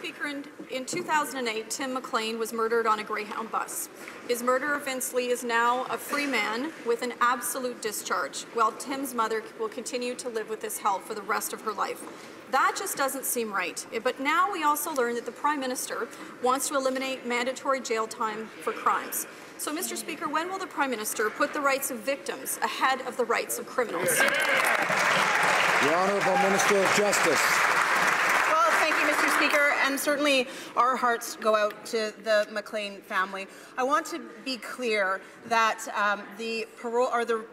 Speaker, in 2008, Tim McLean was murdered on a Greyhound bus. His murderer, Vincent Li, is now a free man with an absolute discharge, while Tim's mother will continue to live with this hell for the rest of her life. That just doesn't seem right. But now we also learn that the Prime Minister wants to eliminate mandatory jail time for crimes. So, Mr. Speaker, when will the Prime Minister put the rights of victims ahead of the rights of criminals? The Honourable Minister of Justice. Well, thank you, Mr. Speaker, and certainly our hearts go out to the McLean family. I want to be clear that the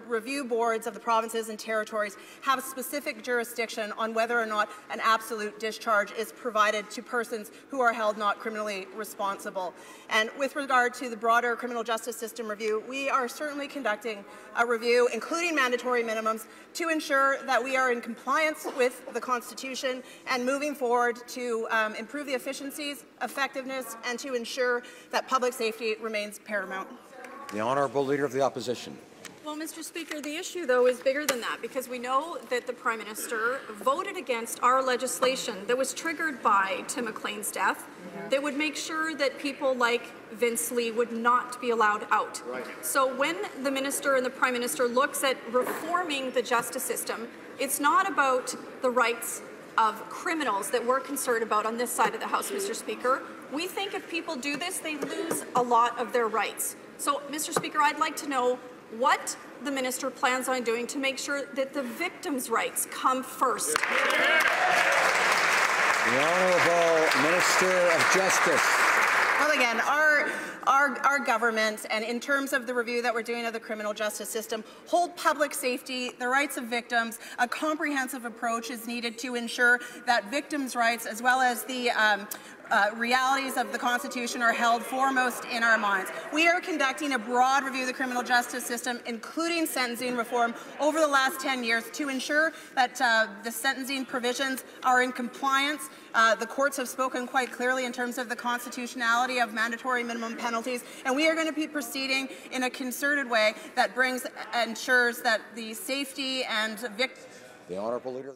review boards of the provinces and territories have a specific jurisdiction on whether or not an absolute discharge is provided to persons who are held not criminally responsible. And with regard to the broader criminal justice system review, we are certainly conducting a review, including mandatory minimums, to ensure that we are in compliance with the Constitution and moving forward to improve the efficiencies, effectiveness, and to ensure that public safety remains paramount. The Honourable Leader of the Opposition. Well, Mr. Speaker, the issue, though, is bigger than that, because we know that the Prime Minister voted against our legislation that was triggered by Tim McLean's death that would make sure that people like Vince Li would not be allowed out. Right. So when the Minister and the Prime Minister looks at reforming the justice system, it's not about the rights of criminals that we're concerned about on this side of the House, Mr. Speaker. We think if people do this, they lose a lot of their rights. So, Mr. Speaker, I'd like to know what the Minister plans on doing to make sure that the victims' rights come first. The Honourable Minister of Justice. Well, again, our government, and in terms of the review that we're doing of the criminal justice system, hold public safety, the rights of victims. A comprehensive approach is needed to ensure that victims' rights, as well as the realities of the Constitution, are held foremost in our minds. We are conducting a broad review of the criminal justice system, including sentencing reform, over the last 10 years to ensure that the sentencing provisions are in compliance. The courts have spoken quite clearly in terms of the constitutionality of mandatory minimum penalties, and we are going to be proceeding in a concerted way that ensures that the safety and victims. The Honourable Leader.